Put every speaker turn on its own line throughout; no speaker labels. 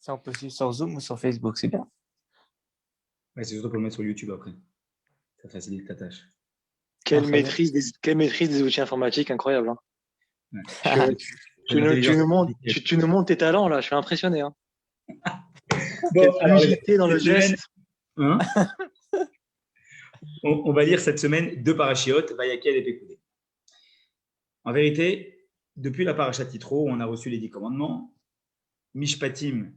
Ça, on peut suivre sur Zoom ou sur Facebook, c'est bien.
Ouais, c'est surtout pour le mettre sur YouTube après. Ça facilite ta tâche.
Quelle maîtrise des outils informatiques, incroyable. Hein.
Ouais.
Tu nous montres tes talents, là. Je suis impressionné. Hein.
Bon,
quelle fluidité dans le geste.
Hein on va lire cette semaine deux parachiotes, Vayakel et Pécoudé. En vérité, depuis la parachat Yitro, on a reçu les 10 commandements. Mishpatim,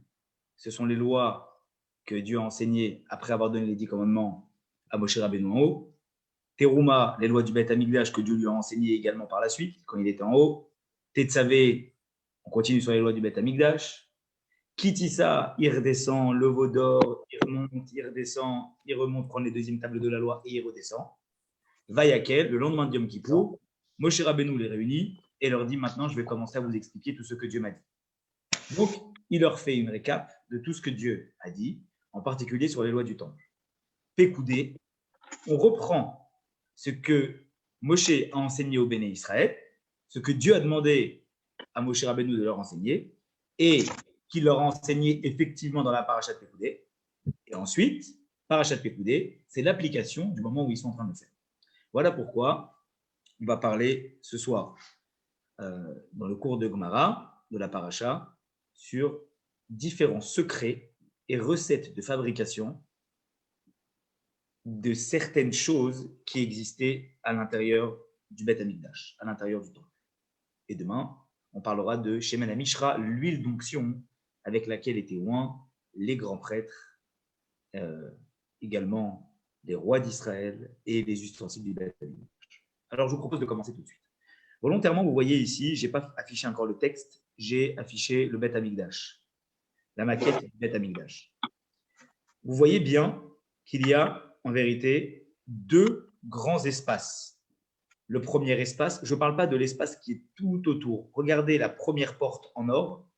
ce sont les lois que Dieu a enseignées après avoir donné les 10 commandements à Moshe Rabbeinu en haut. Teruma, les lois du Beth Amikdash que Dieu lui a enseignées également par la suite, quand il était en haut. Tetzavé, on continue sur les lois du Beth Amikdash. Kitissa, il redescend, le veau d'or, il remonte, il redescend, il remonte, prendre les deuxièmes tables de la loi et il redescend. Vayakel, le lendemain de Yom Kippour, Moshe Rabbeinu les réunit et leur dit maintenant je vais commencer à vous expliquer tout ce que Dieu m'a dit. Donc, il leur fait une récap de tout ce que Dieu a dit, en particulier sur les lois du temple. Pécoudé, on reprend ce que Moshe a enseigné au Béné Israël, ce que Dieu a demandé à Moshe Rabbeinu de leur enseigner, et qu'il leur a enseigné effectivement dans la parachat Pécoudé. Et ensuite, parachat Pécoudé, c'est l'application du moment où ils sont en train de le faire. Voilà pourquoi on va parler ce soir, dans le cours de Gemara, de la paracha, sur différents secrets et recettes de fabrication de certaines choses qui existaient à l'intérieur du Beth Amikdash, à l'intérieur du temple. Et demain, on parlera de Shemen HaMishra, l'huile d'onction avec laquelle étaient oints les grands prêtres, également les rois d'Israël et les ustensiles du Beth Amikdash. Alors, je vous propose de commencer tout de suite. Volontairement, vous voyez ici, je n'ai pas affiché encore le texte, j'ai affiché le Beth Amikdash, la maquette du Beth Amikdash. Vous voyez bien qu'il y a en vérité deux grands espaces. Le premier espace, je ne parle pas de l'espace qui est tout autour. Regardez la première porte en or,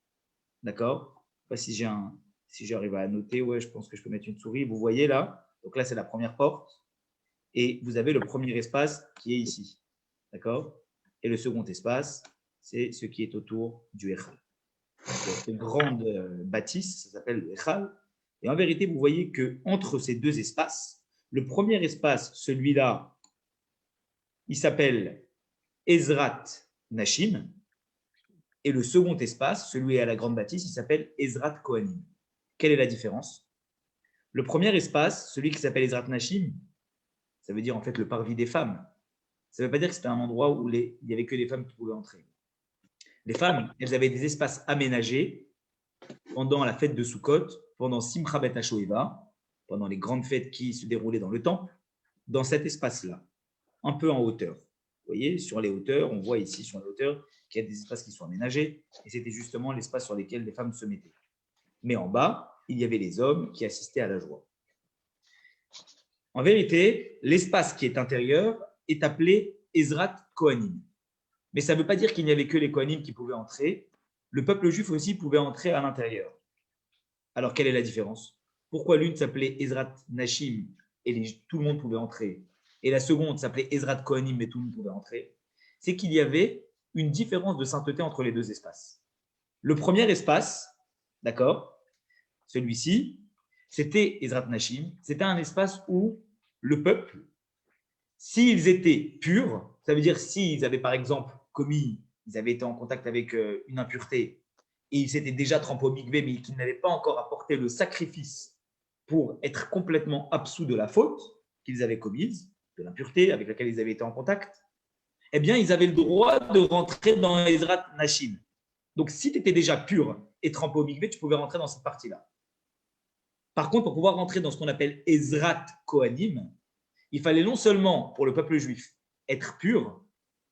d'accord? Je ne sais pas si j'arrive à noter, ouais, je pense que je peux mettre une souris. Vous voyez là, donc là c'est la première porte, et vous avez le premier espace qui est ici, d'accord? Et le second espace, c'est ce qui est autour du Echal. Cette grande bâtisse, ça s'appelle le Echal. Et en vérité, vous voyez qu'entre ces deux espaces, le premier espace, celui-là, il s'appelle Ezrat Nashim. Et le second espace, celui à la grande bâtisse, il s'appelle Ezrat Kohanim. Quelle est la différence? Le premier espace, celui qui s'appelle Ezrat Nashim, ça veut dire en fait le parvis des femmes. Ça ne veut pas dire que c'était un endroit où il n'y avait que des femmes qui pouvaient entrer. Les femmes, elles avaient des espaces aménagés pendant la fête de Sukkot, pendant Simcha Bet HaShoeva, pendant les grandes fêtes qui se déroulaient dans le temple, dans cet espace-là, un peu en hauteur. Vous voyez, sur les hauteurs, on voit ici sur les hauteurs qu'il y a des espaces qui sont aménagés, et c'était justement l'espace sur lequel les femmes se mettaient. Mais en bas, il y avait les hommes qui assistaient à la joie. En vérité, l'espace qui est intérieur est appelé Ezrat Kohanim. Mais ça ne veut pas dire qu'il n'y avait que les Kohanim qui pouvaient entrer. Le peuple juif aussi pouvait entrer à l'intérieur. Alors, quelle est la différence? Pourquoi l'une s'appelait Ezrat Nashim et tout le monde pouvait entrer, et la seconde s'appelait Ezrat Kohanim, mais tout le monde pouvait entrer? C'est qu'il y avait une différence de sainteté entre les deux espaces. Le premier espace, d'accord, celui-ci, c'était Ezrat Nashim, c'était un espace où le peuple, s'ils étaient purs, ça veut dire s'ils avaient par exemple commis, ils avaient été en contact avec une impureté, et ils s'étaient déjà trempés au mikvé, mais qu'ils n'avaient pas encore apporté le sacrifice pour être complètement absous de la faute qu'ils avaient commise, de l'impureté avec laquelle ils avaient été en contact, eh bien, ils avaient le droit de rentrer dans Ezrat Nashim. Donc, si tu étais déjà pur et trempé au mikvé, tu pouvais rentrer dans cette partie-là. Par contre, pour pouvoir rentrer dans ce qu'on appelle Ezrat Kohanim, il fallait non seulement, pour le peuple juif, être pur,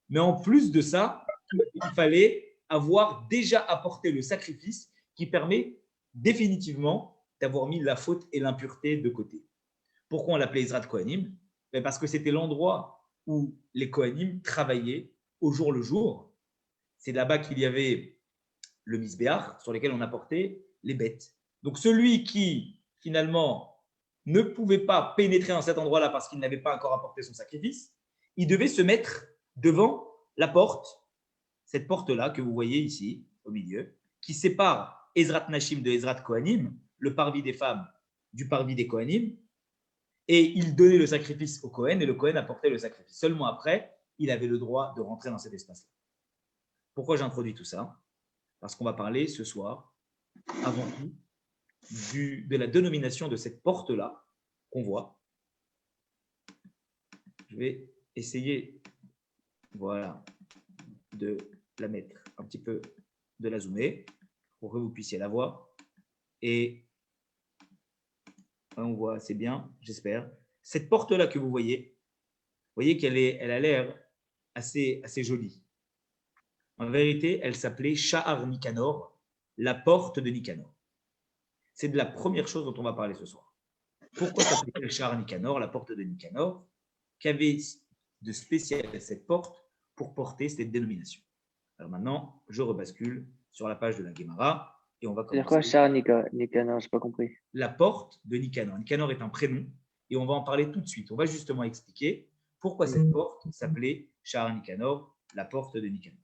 mais en plus de ça, il fallait avoir déjà apporté le sacrifice qui permet définitivement d'avoir mis la faute et l'impureté de côté. Pourquoi on l'appelait Ezrat Kohanim? Parce que c'était l'endroit où les Kohanim travaillaient au jour le jour. C'est là-bas qu'il y avait le misbéach sur lequel on apportait les bêtes. Donc celui qui, finalement, ne pouvait pas pénétrer dans cet endroit-là parce qu'il n'avait pas encore apporté son sacrifice, il devait se mettre devant la porte, cette porte-là que vous voyez ici, au milieu, qui sépare Ezrat Nashim de Ezrat Kohanim, le parvis des femmes du parvis des Kohanim, et il donnait le sacrifice au Kohen, et le Kohen apportait le sacrifice. Seulement après, il avait le droit de rentrer dans cet espace-là. Pourquoi j'introduis tout ça? Parce qu'on va parler ce soir, avant tout, de la dénomination de cette porte-là qu'on voit. Je vais essayer, voilà, de la mettre un petit peu, de la zoomer, pour que vous puissiez la voir. Et on voit assez bien, j'espère. Cette porte-là que vous voyez qu'elle a l'air assez jolie. En vérité, elle s'appelait Sha'ar Nicanor, la porte de Nicanor. C'est de la première chose dont on va parler ce soir. Pourquoi s'appelait Sha'ar Nicanor, la porte de Nicanor? Qu'avait de spécial à cette porte pour porter cette dénomination? Alors maintenant, je rebascule sur la page de la Gemara et on va commencer.
C'est quoi Sha'ar Nicanor? Je n'ai pas compris.
La porte de Nicanor. Nicanor est un prénom et on va en parler tout de suite. On va justement expliquer pourquoi cette porte s'appelait Sha'ar Nicanor, la porte de Nicanor.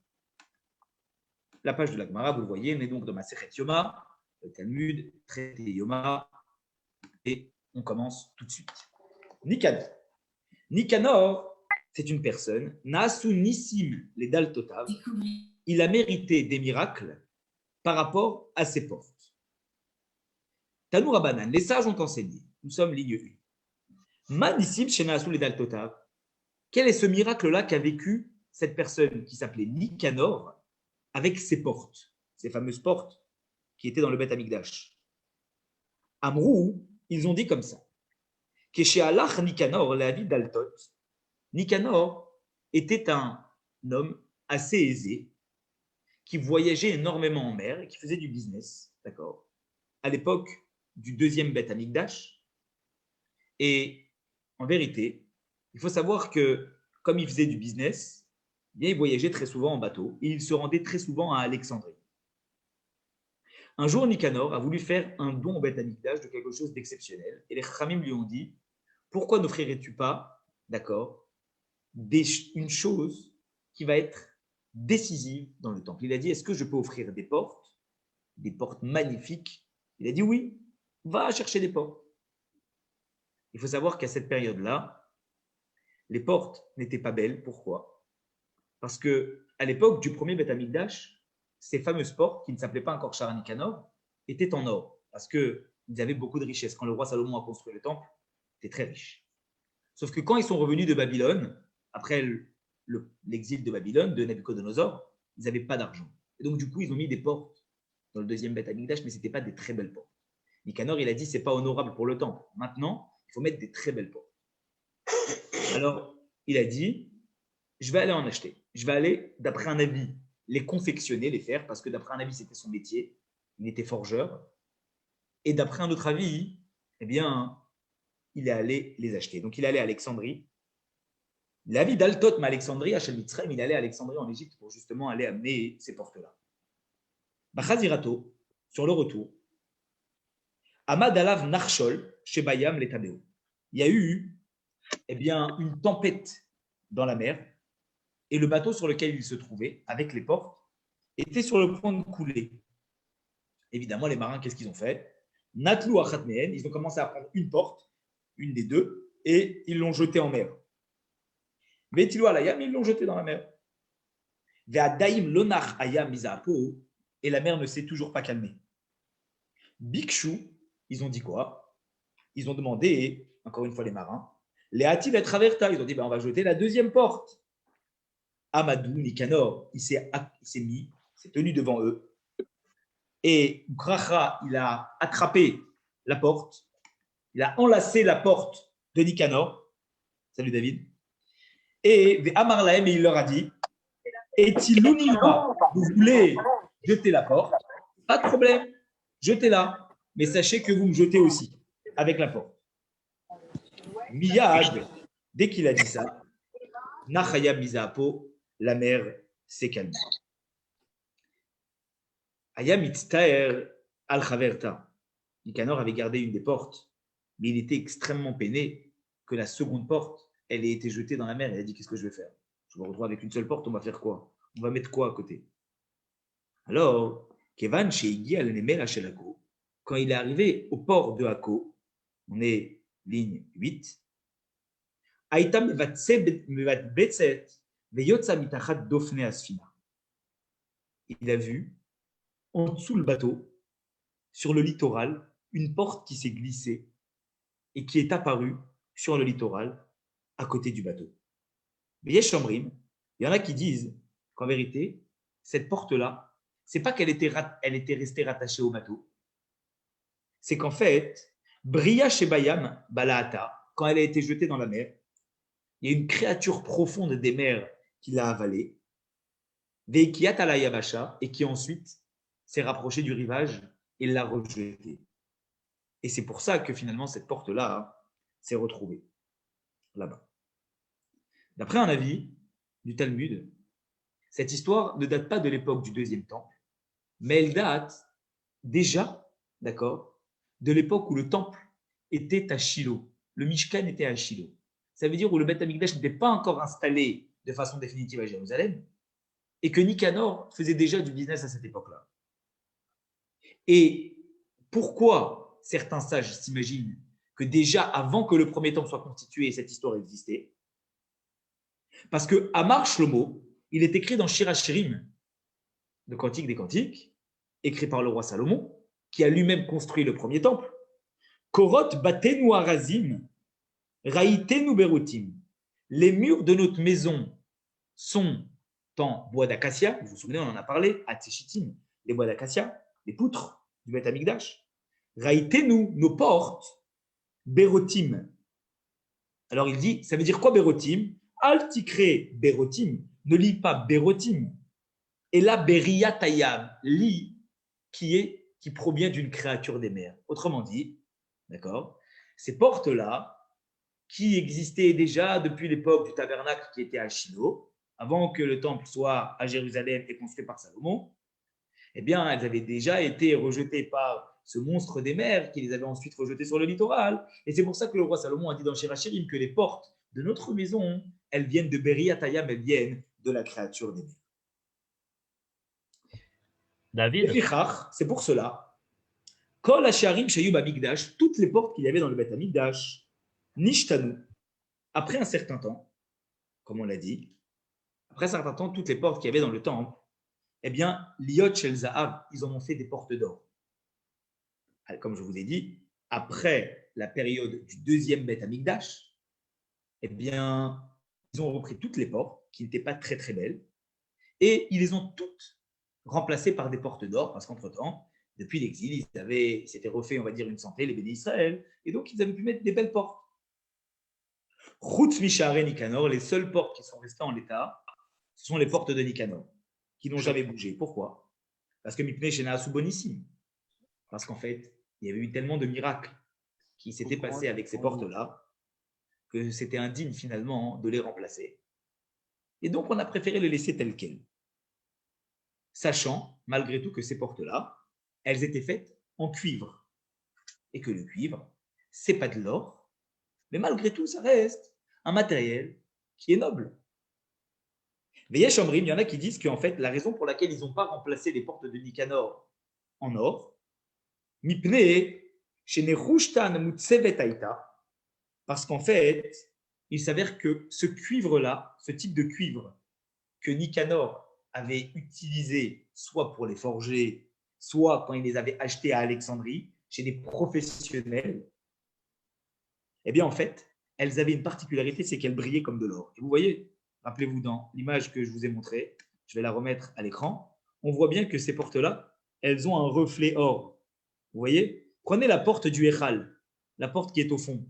La page de la Gemara, vous le voyez, on est donc dans Masechet Yoma, le Talmud, traité Yoma, et on commence tout de suite. Nicanor. Nicanor, c'est une personne, Naasu Nissim les Daltotav, il a mérité des miracles par rapport à ses portes. Tanoura Banan, les sages ont enseigné, nous sommes ligne 1. Ma Nissim chez Naasu les Daltotav, quel est ce miracle-là qu'a vécu cette personne qui s'appelait Nicanor avec ses portes, ces fameuses portes qui étaient dans le Beth Amikdash? Amrou, ils ont dit comme ça. Keshealach Nicanor, la vie d'Altot. Nicanor était un homme assez aisé qui voyageait énormément en mer et qui faisait du business, d'accord, à l'époque du deuxième Beth Amikdash. Et en vérité, il faut savoir que comme il faisait du business, eh bien, il voyageait très souvent en bateau et il se rendait très souvent à Alexandrie. Un jour, Nicanor a voulu faire un don au Beth Amikdash de quelque chose d'exceptionnel. Et les Chachamim lui ont dit, pourquoi n'offrirais-tu pas, d'accord, une chose qui va être décisive dans le temple? Il a dit, est-ce que je peux offrir des portes magnifiques? Il a dit oui, va chercher des portes. Il faut savoir qu'à cette période-là, les portes n'étaient pas belles. Pourquoi? Parce qu'à l'époque du premier Beth Amikdash, ces fameuses portes, qui ne s'appelaient pas encore Sha'ar Nicanor, étaient en or, parce qu'ils avaient beaucoup de richesses. Quand le roi Salomon a construit le temple, il était très riche. Sauf que quand ils sont revenus de Babylone, après l'exil de Babylone, de Nabucodonosor, ils n'avaient pas d'argent. Et donc, du coup, ils ont mis des portes dans le deuxième Beth Amikdash, mais ce n'étaient pas des très belles portes. Nicanor, il a dit, ce n'est pas honorable pour le temple. Maintenant, il faut mettre des très belles portes. Alors, il a dit, je vais aller en acheter. Je vais aller, d'après un avis, les confectionner, les faire, parce que d'après un avis, c'était son métier. Il était forgeur. Et d'après un autre avis, eh bien, il est allé les acheter. Donc, il est allé à Alexandrie. La vie d'Altot, mais Alexandrie, à Mitzrayim, il allait à Alexandrie en Égypte pour justement aller amener ces portes-là. Bachazirato, sur le retour, Amad Alav Narshol, chez Bayam, les Tabéo. Il y a eu une tempête dans la mer et le bateau sur lequel il se trouvait, avec les portes, était sur le point de couler. Évidemment, les marins, qu'est-ce qu'ils ont fait? Natlou Achatmehen, ils ont commencé à prendre une porte, une des deux, et ils l'ont jetée en mer. Vetilou alayam, ils l'ont jetée dans la mer. Ve'adaim lonach ayam mizapo, et la mer ne s'est toujours pas calmée. Bikshu, ils ont dit quoi? Ils ont demandé, encore une fois les marins, les Hativ et Traverta, ils ont dit on va jeter la deuxième porte. Amadou, Nicanor, il s'est mis, s'est tenu devant eux. Et Bracha, il a attrapé la porte, il a enlacé la porte de Nicanor. Salut David. Et Amar Lahem, il leur a dit, et Tilounima, vous voulez jeter la porte, pas de problème, jetez-la, mais sachez que vous me jetez aussi avec la porte. Miyad, dès qu'il a dit ça, Nachaya Mizapo, la mer s'est calmée. Ayam Itztaer al-Khaverta. Nicanor avait gardé une des portes, mais il était extrêmement peiné que la seconde porte, elle ait été jetée dans la mer. Il a dit, qu'est-ce que je vais faire? Je me retrouve avec une seule porte, on va faire quoi? On va mettre quoi à côté? Alors, Kevan Sheigi al-Nemer Hachelako, quand il est arrivé au port de Hako, on est ligne 8, Aïta Mevatbetset, Veyotsa Mitachat Dofne Asfina. Il a vu en dessous le bateau, sur le littoral, une porte qui s'est glissée et qui est apparue sur le littoral à côté du bateau. Mais il y en a qui disent qu'en vérité, cette porte-là, c'est pas qu'elle était restée rattachée au bateau, c'est qu'en fait, Bria Shebayam Balaata, quand elle a été jetée dans la mer, il y a une créature profonde des mers qui l'a avalée, Veikiat ala Yabasha, et qui ensuite s'est rapprochée du rivage et l'a rejetée. Et c'est pour ça que finalement cette porte-là s'est retrouvée là-bas. D'après un avis du Talmud, cette histoire ne date pas de l'époque du deuxième temple, mais elle date déjà, d'accord, de l'époque où le temple était à Shiloh. Le Mishkan était à Shiloh. Ça veut dire où le Beth Amikdash n'était pas encore installé de façon définitive à Jérusalem et que Nicanor faisait déjà du business à cette époque-là. Et pourquoi certains sages s'imaginent que déjà avant que le premier temple soit constitué, cette histoire existait? Parce que Amar Shlomo, il est écrit dans Shir HaShirim, le Cantique des Cantiques, écrit par le roi Salomon, qui a lui-même construit le premier temple. Korot batenu arazim, raïtenu berutim. Les murs de notre maison sont en bois d'acacia. Vous vous souvenez, on en a parlé, Hatzechitim, les bois d'acacia, les poutres du Beth Amikdash. Raïtenu, nos portes, berotim. Alors il dit, ça veut dire quoi berotim? Altikre berotim, ne lis pas berotim. Et là, beriyatayam, lit qui provient d'une créature des mers. Autrement dit, d'accord, ces portes-là, qui existaient déjà depuis l'époque du tabernacle qui était à Shiloh, avant que le temple soit à Jérusalem et construit par Salomon, eh bien, elles avaient déjà été rejetées par ce monstre des mers qui les avait ensuite rejetées sur le littoral. Et c'est pour ça que le roi Salomon a dit dans Shir HaShirim que les portes de notre maison, elles viennent de Beriyatayam, elles viennent de la créature des mers.
David,
C'est pour cela, Kol Hasharim Shayub Amikdash, toutes les portes qu'il y avait dans le Beth Amikdash, Nishtanu, après un certain temps, comme on l'a dit, après un certain temps, toutes les portes qu'il y avait dans le temple, eh bien, Liot Shel Zahav, ils en ont fait des portes d'or. Comme je vous ai dit, après la période du deuxième Beth Amikdash, eh bien, ils ont repris toutes les portes qui n'étaient pas très très belles et ils les ont toutes remplacées par des portes d'or parce qu'entre-temps, depuis l'exil, ils s'étaient refait, on va dire, une santé, les bénis Israël, et donc ils avaient pu mettre des belles portes. Chutz Mishare Nicanor, les seules portes qui sont restées en l'état, ce sont les portes de Nicanor, qui n'ont jamais bougé. Pourquoi? Parce que Mipnei Shena Asu Bonissim. Parce qu'en fait, il y avait eu tellement de miracles qui s'étaient passés avec ces portes-là que c'était indigne finalement de les remplacer. Et donc, on a préféré les laisser telles quelles. Sachant, malgré tout, que ces portes-là, elles étaient faites en cuivre. Et que le cuivre, c'est pas de l'or, mais malgré tout, ça reste un matériel qui est noble. Mais Yesh Omrim, il y en a qui disent qu'en fait, la raison pour laquelle ils n'ont pas remplacé les portes de Nicanor en or, Mipne, parce qu'en fait, il s'avère que ce cuivre-là, ce type de cuivre que Nicanor avait utilisé soit pour les forger, soit quand il les avait achetés à Alexandrie, chez des professionnels, eh bien en fait, elles avaient une particularité, c'est qu'elles brillaient comme de l'or. Et vous voyez, rappelez-vous dans l'image que je vous ai montrée, je vais la remettre à l'écran, on voit bien que ces portes-là, elles ont un reflet or. Vous voyez? Prenez la porte du Echal, la porte qui est au fond,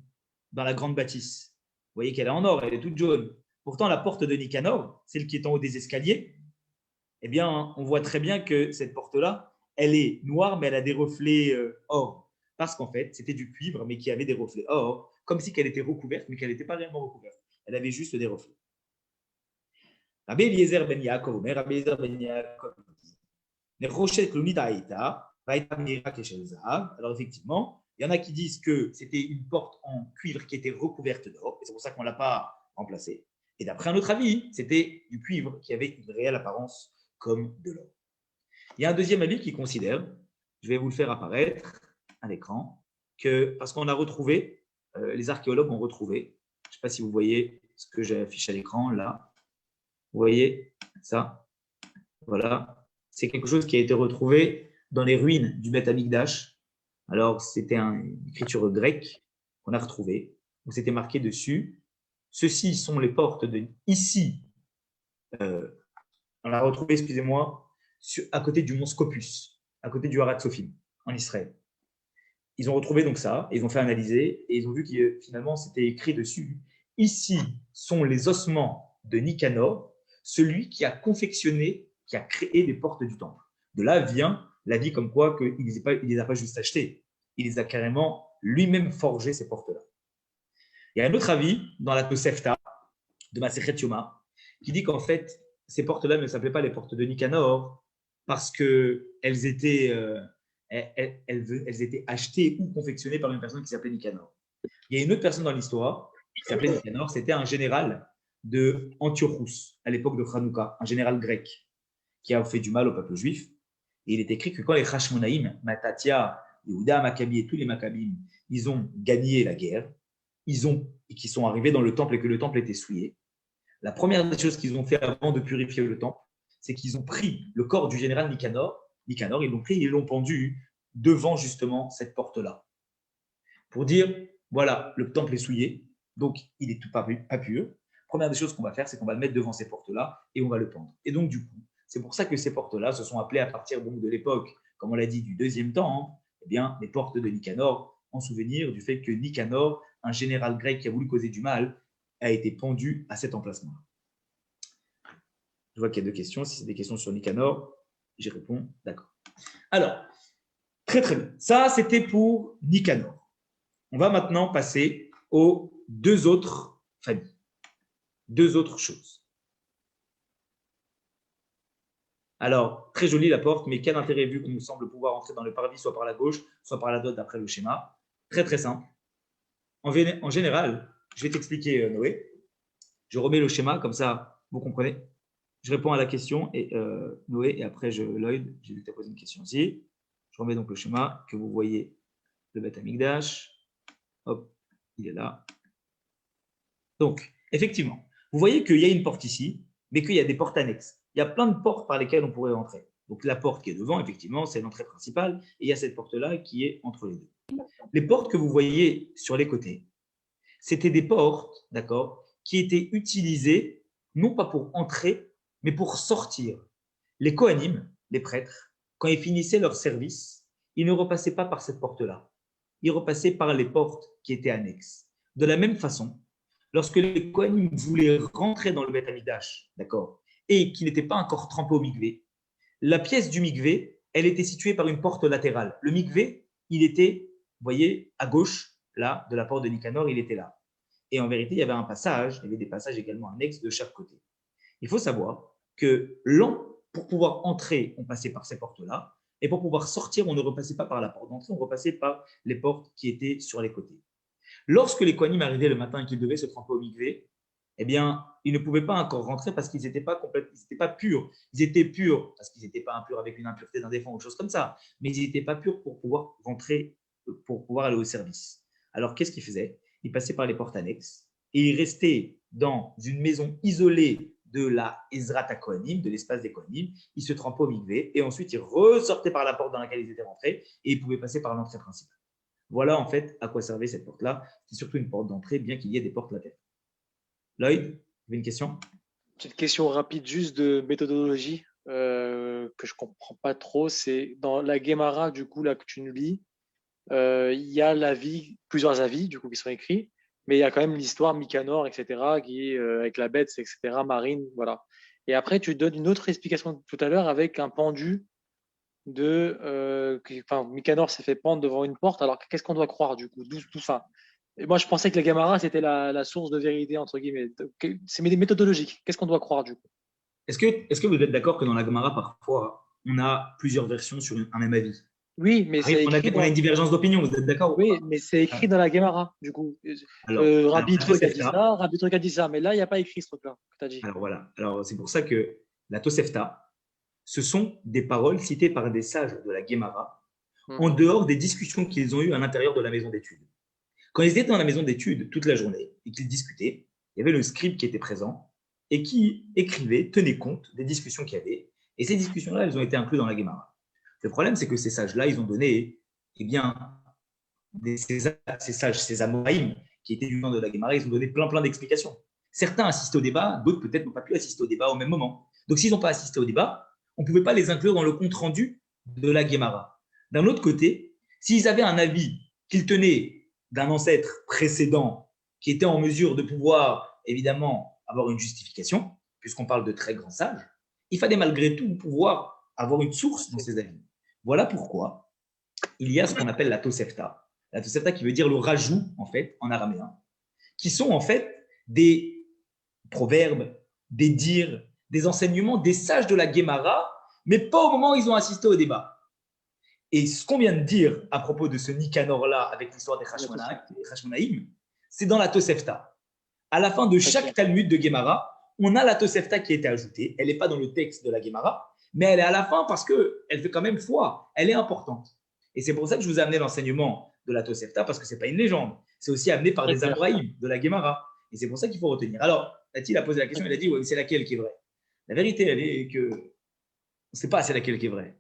dans la grande bâtisse. Vous voyez qu'elle est en or, elle est toute jaune. Pourtant, la porte de Nicanor, celle qui est en haut des escaliers, eh bien, on voit très bien que cette porte-là, elle est noire, mais elle a des reflets or. Parce qu'en fait, c'était du cuivre, mais qui avait des reflets or, comme si elle était recouverte, mais qu'elle n'était pas réellement recouverte. Elle avait juste des reflets. Rabbi Eliezer ben Yaakov, Rabbi Eliezer ben Yaakov, alors effectivement, il y en a qui disent que c'était une porte en cuivre qui était recouverte d'or, et c'est pour ça qu'on ne l'a pas remplacée. Et d'après un autre avis, c'était du cuivre qui avait une réelle apparence comme de l'or. Il y a un deuxième avis qui considère, je vais vous le faire apparaître à l'écran, que parce qu'on a retrouvé, les archéologues ont retrouvé, je ne sais pas si vous voyez ce que j'affiche à l'écran là, vous voyez ça, voilà, c'est quelque chose qui a été retrouvé dans les ruines du Beth Amikdash. Alors, c'était une écriture grecque qu'on a retrouvée, où c'était marqué dessus, ceci sont les portes de ici, on l'a retrouvé, excusez-moi, à côté du mont Scopus, à côté du Harat Sophim, en Israël. Ils ont retrouvé donc ça, ils ont fait analyser, et ils ont vu que finalement, c'était écrit dessus, ici sont les ossements de Nicanor, celui qui a confectionné, qui a créé les portes du temple. De là vient l'avis comme quoi qu'il ne les a pas juste achetées, il les a carrément lui-même forgé ces portes-là. Il y a un autre avis dans la Tosefta de Masechet Yoma qui dit qu'en fait, ces portes-là ne s'appelaient pas les portes de Nicanor parce qu'elles étaient, elles étaient achetées ou confectionnées par une personne qui s'appelait Nicanor. Il y a une autre personne dans l'histoire qui s'appelait Nicanor, c'était un général de Antiochus à l'époque de Hanouka, un général grec qui a fait du mal au peuple juif. Et il est écrit que quand les Hashmonaïm, Matatia, Yehuda, Maccabi et tous les Maccabim, ils ont gagné la guerre, et qu'ils sont arrivés dans le temple et que le temple était souillé, la première des choses qu'ils ont fait avant de purifier le temple, c'est qu'ils ont pris le corps du général Nicanor, ils l'ont pris et ils l'ont pendu devant justement cette porte-là. Pour dire, voilà, le temple est souillé, donc il est tout pas pur. Première des choses qu'on va faire, c'est qu'on va le mettre devant ces portes-là et on va le pendre. Et donc, du coup, c'est pour ça que ces portes-là se sont appelées à partir donc, de l'époque, comme on l'a dit, du deuxième temps, eh bien, les portes de Nicanor, en souvenir du fait que Nicanor, un général grec qui a voulu causer du mal, a été pendu à cet emplacement. Je vois qu'il y a deux questions. Si c'est des questions sur Nicanor, j'y réponds. D'accord. Alors, très très bien. Ça, c'était pour Nicanor. On va maintenant passer aux deux autres familles. Deux autres choses. Alors, très jolie la porte, mais quel intérêt vu qu'on nous semble pouvoir entrer dans le parvis soit par la gauche, soit par la droite d'après le schéma. Très très simple. En général, je vais t'expliquer, Noé. Je remets le schéma, comme ça, vous comprenez. Je réponds à la question, et Noé, et après, Lloyd, j'ai vu que tu as posé une question aussi. Je remets donc le schéma, que vous voyez le Beth Amikdash. Hop, il est là. Donc, effectivement, vous voyez qu'il y a une porte ici, mais qu'il y a des portes annexes. Il y a plein de portes par lesquelles on pourrait entrer. Donc, la porte qui est devant, effectivement, c'est l'entrée principale, et il y a cette porte-là qui est entre les deux. Les portes que vous voyez sur les côtés, c'était des portes, d'accord, qui étaient utilisées non pas pour entrer, mais pour sortir. Les Kohanim, les prêtres, quand ils finissaient leur service, ils ne repassaient pas par cette porte-là. Ils repassaient par les portes qui étaient annexes. De la même façon, lorsque les Kohanim voulaient rentrer dans le Beth Amikdash, d'accord, et qu'ils n'étaient pas encore trempés au mikvé, la pièce du mikvé, elle était située par une porte latérale. Le mikvé, il était, vous voyez, à gauche, là, de la porte de Nicanor, il était là. Et en vérité, il y avait un passage, il y avait des passages également annexes de chaque côté. Il faut savoir que pour pouvoir entrer, on passait par ces portes-là, et pour pouvoir sortir, on ne repassait pas par la porte d'entrée, on repassait par les portes qui étaient sur les côtés. Lorsque les Kohanim arrivaient le matin et qu'ils devaient se tremper au mikvé, eh bien, ils ne pouvaient pas encore rentrer parce qu'ils n'étaient pas purs. Ils étaient purs parce qu'ils n'étaient pas impurs avec une impureté d'un défunt ou autre chose comme ça, mais ils n'étaient pas purs pour pouvoir rentrer, pour pouvoir aller au service. Alors, qu'est-ce qu'ils faisaient? Ils passaient par les portes annexes et ils restaient dans une maison isolée de la Ezrat HaKohanim, de l'espace des Kohanim. Ils se trempaient au mikvé et ensuite ils ressortaient par la porte dans laquelle ils étaient rentrés et ils pouvaient passer par l'entrée principale. Voilà en fait à quoi servait cette porte-là. C'est surtout une porte d'entrée, bien qu'il y ait des portes latérales. Lloyd, vous avez une question?
Petite question rapide, juste de méthodologie que je ne comprends pas trop. C'est dans la Gemara, du coup, là que tu nous lis, il y a plusieurs avis, du coup, qui sont écrits, mais il y a quand même l'histoire Nicanor, etc., qui est avec la bête, etc., marine, voilà. Et après, tu donnes une autre explication tout à l'heure avec un pendu Nicanor s'est fait pendre devant une porte. Alors, qu'est-ce qu'on doit croire, du coup? D'où ça? Et moi, je pensais que la Gemara, c'était la source de vérité, entre guillemets. C'est méthodologique. Qu'est-ce qu'on doit croire, du coup?
Est-ce que vous êtes d'accord que dans la Gemara, parfois, on a plusieurs versions sur un même avis?
Oui, mais c'est écrit.
On a une divergence d'opinion, vous êtes d'accord?
Oui, mais c'est écrit dans la Gemara, du coup. Rabbi Truc a dit ça, Rabbi Truc a dit ça, mais là, il n'y a pas écrit ce truc-là que tu as dit.
Alors voilà. Alors, c'est pour ça que la Tosefta, ce sont des paroles citées par des sages de la Guémara en
Mhm.
dehors des discussions qu'ils ont eues à l'intérieur de la maison d'études. Quand ils étaient dans la maison d'études toute la journée et qu'ils discutaient, il y avait le scribe qui était présent et qui écrivait, tenait compte des discussions qu'il y avait. Et ces discussions-là, elles ont été incluses dans la Guémara. Le problème, c'est que ces sages-là, ils ont donné, eh bien, ces sages, ces Amoraïm, qui étaient du temps de la Guémara, ils ont donné plein d'explications. Certains assistent au débat, d'autres peut-être n'ont pas pu assister au débat au même moment. Donc, s'ils n'ont pas assisté au débat, on ne pouvait pas les inclure dans le compte-rendu de la Guémara. D'un autre côté, s'ils avaient un avis qu'ils tenaient d'un ancêtre précédent qui était en mesure de pouvoir, évidemment, avoir une justification, puisqu'on parle de très grands sages, il fallait malgré tout pouvoir avoir une source dans ces avis. Voilà pourquoi il y a ce qu'on appelle la Tosefta. La Tosefta qui veut dire le rajout, en fait, en araméen, qui sont en fait des proverbes, des dires, des enseignements des sages de la Guémara, mais pas au moment où ils ont assisté au débat. Et ce qu'on vient de dire à propos de ce Nicanor-là avec l'histoire des Hashmonaïm, c'est dans la Tosefta. À la fin de chaque Talmud de Guémara, on a la Tosefta qui a été ajoutée. Elle n'est pas dans le texte de la Guémara, mais elle est à la fin parce qu'elle fait quand même foi. Elle est importante. Et c'est pour ça que je vous ai amené l'enseignement de la Tosefta, parce que ce n'est pas une légende. C'est aussi amené par des Amoraïm de la Guémara. Et c'est pour ça qu'il faut retenir. Alors, Tati a posé la question, il a dit ouais, c'est laquelle qui est vraie. La vérité, elle est que on ne sait pas c'est laquelle qui est vraie.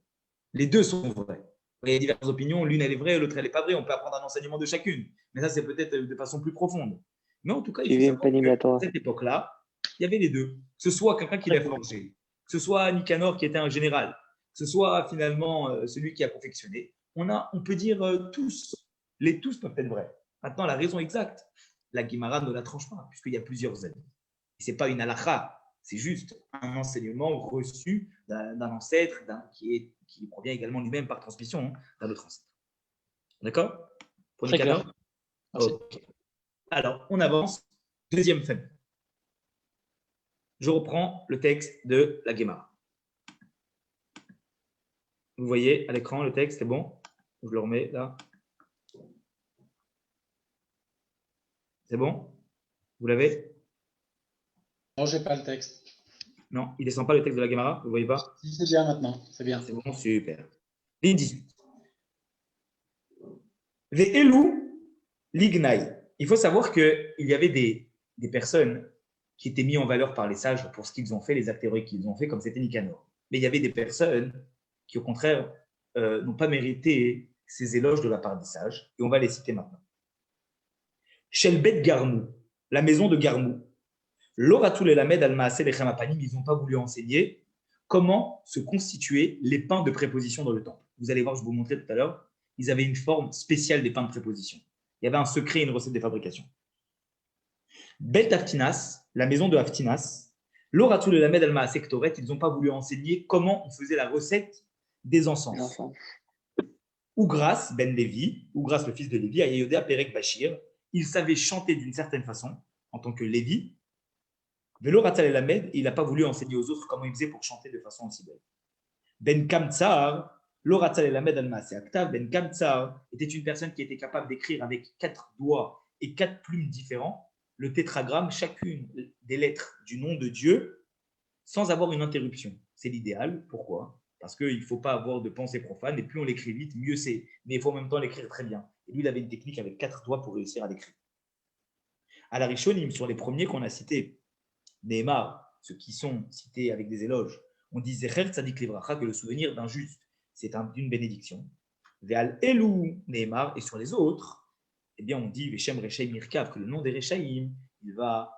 Les deux sont vrais. Il y a diverses opinions, l'une elle est vraie, l'autre elle n'est pas vraie. On peut apprendre un enseignement de chacune. Mais ça, c'est peut-être de façon plus profonde. Mais en tout cas, il faut savoir qu'à cette époque-là, il y avait les deux. Que ce soit quelqu'un qui l'a forgé, que ce soit Nicanor qui était un général, que ce soit finalement celui qui a confectionné. On peut dire tous. Les tous peuvent être vrais. Maintenant, la raison exacte, la Guimara ne la tranche pas, puisqu'il y a plusieurs avis. Ce n'est pas une halakha, c'est juste un enseignement reçu d'un ancêtre qui provient également lui-même par transmission d'un autre ancêtre. D'accord? Pour Nicanor? Okay. Alors, on avance. Deuxième famille. Je reprends le texte de la Guémara. Vous voyez à l'écran le texte, c'est bon? Je le remets là. C'est bon? Vous l'avez?
Non, je n'ai pas le texte.
Non, il ne descend pas le texte de la Guémara, vous ne voyez pas?
Si, c'est bien maintenant, c'est bien.
C'est bon, super. Ligne 18. Ve'elu lignaï. Il faut savoir qu'il y avait des personnes qui étaient mises en valeur par les sages pour ce qu'ils ont fait, les actes héroïques qu'ils ont fait, comme c'était Nicanor. Mais il y avait des personnes qui, au contraire, n'ont pas mérité ces éloges de la part des sages, et on va les citer maintenant. Shelbet Garmou, la maison de Garmou. L'Oratul et Lamed al-Maaseh lechem apanim, ils n'ont pas voulu enseigner comment se constituaient les pains de préposition dans le temple. Vous allez voir, je vous montrais tout à l'heure, ils avaient une forme spéciale des pains de préposition. Il y avait un secret et une recette de fabrication. Bet Aftinas, la maison de Aftinas, l'Oratul et Lamed al-Maaseh Ktoret, ils n'ont pas voulu enseigner comment on faisait la recette des encens. Ougras ben Lévi, Ougras le fils de Lévi, Ayodéa Perek Bachir, il savait chanter d'une certaine façon en tant que Lévi. Velo Ratzal el Lamed, il n'a pas voulu enseigner aux autres comment il faisait pour chanter de façon aussi belle. Ben Kamtsar, Lo Ratzal el Lamed al-Maaseh Aktav, Ben Kamtsar était une personne qui était capable d'écrire avec 4 doigts et 4 plumes différents le tétragramme, chacune des lettres du nom de Dieu, sans avoir une interruption. C'est l'idéal. Pourquoi? Parce qu'il ne faut pas avoir de pensée profane, et plus on l'écrit vite, mieux c'est. Mais il faut en même temps l'écrire très bien. Et lui, il avait une technique avec 4 doigts pour réussir à l'écrire. À la Rishonim, sur les premiers qu'on a cités, Nehemar, ceux qui sont cités avec des éloges, on dit Zecher Tzadik Livracha, que le souvenir d'un juste, c'est une bénédiction. Ve'al Elou Nehemar, et sur les autres, eh bien, on dit Veshem Rechaim Mirkav, que le nom des Rechaim, il va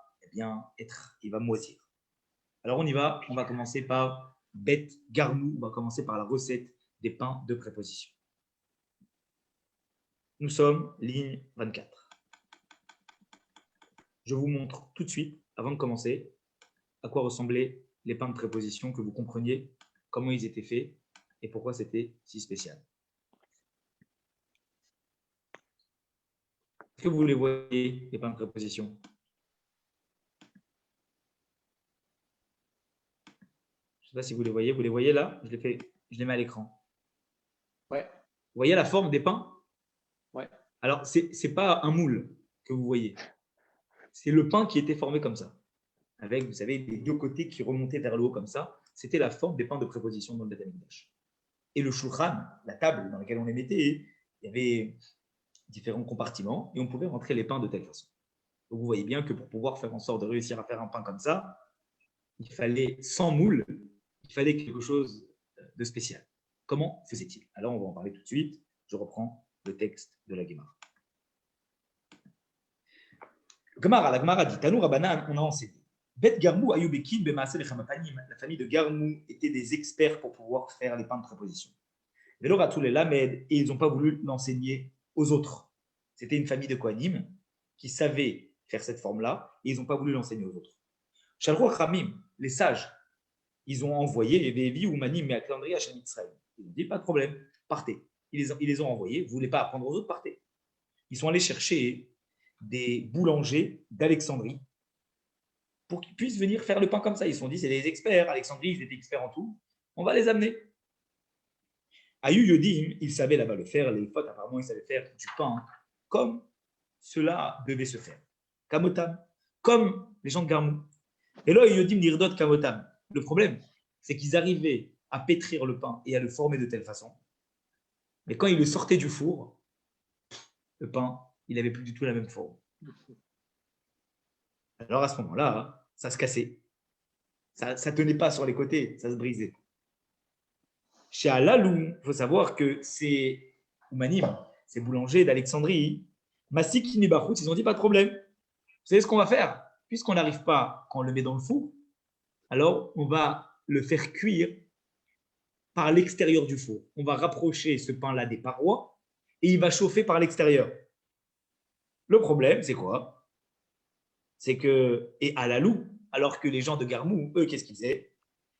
moisir. Alors, on y va. On va commencer par Bet Garmou. On va commencer par la recette des pains de préposition. Nous sommes ligne 24. Je vous montre tout de suite, avant de commencer, à quoi ressemblaient les pains de préposition, que vous compreniez comment ils étaient faits et pourquoi c'était si spécial. Est-ce que vous les voyez, les pains de préposition? Je ne sais pas si vous les voyez. Vous les voyez là? Je les mets à l'écran.
Ouais.
Vous voyez la forme des pains?
Ouais.
Alors, ce n'est pas un moule que vous voyez. C'est le pain qui était formé comme ça. Avec, vous savez, les deux côtés qui remontaient vers le haut comme ça. c'était la forme des pains de préposition dans le Beth Amikdash. Et le shulchan, la table dans laquelle on les mettait, il y avait différents compartiments et on pouvait rentrer les pains de telle façon. Donc vous voyez bien que pour pouvoir faire en sorte de réussir à faire un pain comme ça, il fallait, sans moule, il fallait quelque chose de spécial. Comment faisait-il? Alors on va en parler tout de suite. Je reprends le texte de la Gemara. La Gemara dit, Tanou Rabbanan, on a enseigné. Bet Garmou Ayubekin Bemaaseh Lechamapanim. La famille de Garmou était des experts pour pouvoir faire les pains de préposition. Velo Ratou les Lamed, et ils n'ont pas voulu l'enseigner aux autres. C'était une famille de Kohanim qui savait faire cette forme-là et ils n'ont pas voulu l'enseigner aux autres. Shalro Khamim, les sages, ils ont envoyé Evevi ou Manim et Alexandrie à Shem Israël. Ils ont dit pas de problème, partez. Ils les ont envoyés, vous ne voulez pas apprendre aux autres, partez. Ils sont allés chercher des boulangers d'Alexandrie pour qu'ils puissent venir faire le pain comme ça. Ils se sont dit, c'est des experts. Alexandrie, ils étaient experts en tout. On va les amener. Ayu Yodim, ils savaient là-bas le faire. Les potes, apparemment, ils savaient faire du pain comme cela devait se faire. Kamotam, comme les gens de Garmou. Et là, Yodim Nirdot Kamotam. Le problème, c'est qu'ils arrivaient à pétrir le pain et à le former de telle façon. Mais quand ils le sortaient du four, le pain, il n'avait plus du tout la même forme. Alors à ce moment-là, ça se cassait. Ça ne tenait pas sur les côtés, ça se brisait. Chez Alalou, il faut savoir que ces Oumanim, ces boulangers d'Alexandrie, Massik Nibachout, ils ont dit pas de problème. Vous savez ce qu'on va faire? Puisqu'on n'arrive pas quand on le met dans le four, alors on va le faire cuire par l'extérieur du four. On va rapprocher ce pain-là des parois et il va chauffer par l'extérieur. Le problème, c'est quoi? C'est que, et à la loup, alors que les gens de Garmou, eux, qu'est-ce qu'ils faisaient?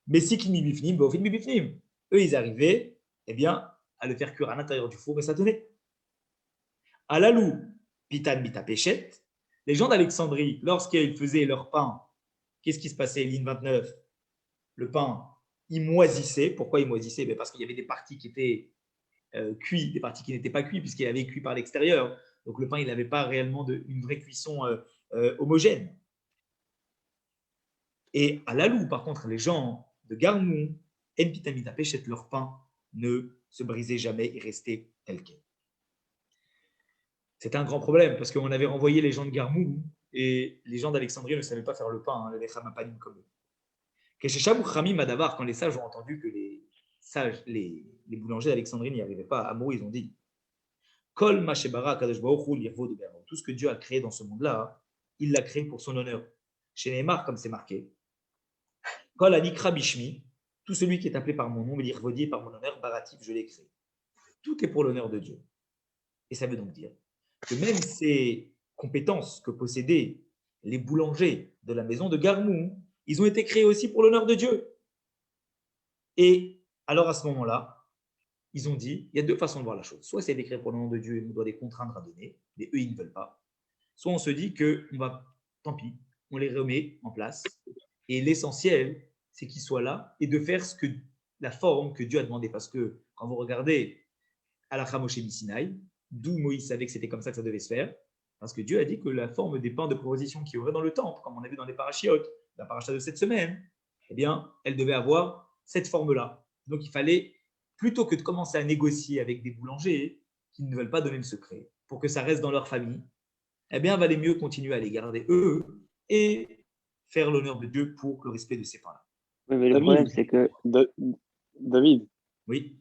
Mais si qu'ils bifnim, bifnim. Eux, ils arrivaient, eh bien, à le faire cuire à l'intérieur du four et ça tenait. À la loup, pitan bita péchette, les gens d'Alexandrie, lorsqu'ils faisaient leur pain, qu'est-ce qui se passait? Ligne 29, le pain, il moisissait. Pourquoi il moisissait? Parce qu'il y avait des parties qui étaient cuites, des parties qui n'étaient pas cuites, puisqu'il avait cuit par l'extérieur. Donc le pain, il n'avait pas réellement une vraie cuisson homogène. Et à la loup, par contre, les gens de Garmou, en pitamita péchette, leur pain ne se brisait jamais, il restait tel quel. C'était un grand problème, parce qu'on avait renvoyé les gens de Garmou, et les gens d'Alexandrie ne savaient pas faire le pain, les chamapanim comme eux. Quand les sages ont entendu que les boulangers d'Alexandrie n'y arrivaient pas, à Amou, ils ont dit Kol Mashebara Kadosh Baruch Hu Lirvo de Berro. Tout ce que Dieu a créé dans ce monde-là, il l'a créé pour son honneur. Chez Neymar, comme c'est marqué, Kol Anikra Bishmi, tout celui qui est appelé par mon nom, Lirvodi par mon honneur, Baratif, je l'ai créé. Tout est pour l'honneur de Dieu. Et ça veut donc dire que même ces compétences que possédaient les boulangers de la maison de Garmou, ils ont été créés aussi pour l'honneur de Dieu. Et alors à ce moment-là, ils ont dit, il y a deux façons de voir la chose. Soit c'est décret pour le nom de Dieu et on doit les contraindre à donner, mais eux, ils ne veulent pas. Soit on se dit que, tant pis, on les remet en place. Et l'essentiel, c'est qu'ils soient là et de faire la forme que Dieu a demandé. Parce que quand vous regardez à la Moshe Sinaï, d'où Moïse savait que c'était comme ça que ça devait se faire, parce que Dieu a dit que la forme des pains de proposition qui auraient dans le temple, comme on a vu dans les parachiotes, la paracha de cette semaine, eh bien, elle devait avoir cette forme-là. Donc il fallait, plutôt que de commencer à négocier avec des boulangers qui ne veulent pas donner le secret, pour que ça reste dans leur famille, eh bien, il valait mieux continuer à les garder eux et faire l'honneur de Dieu pour le respect de ces pains-là.
Oui, mais le problème, c'est que...
David,
oui.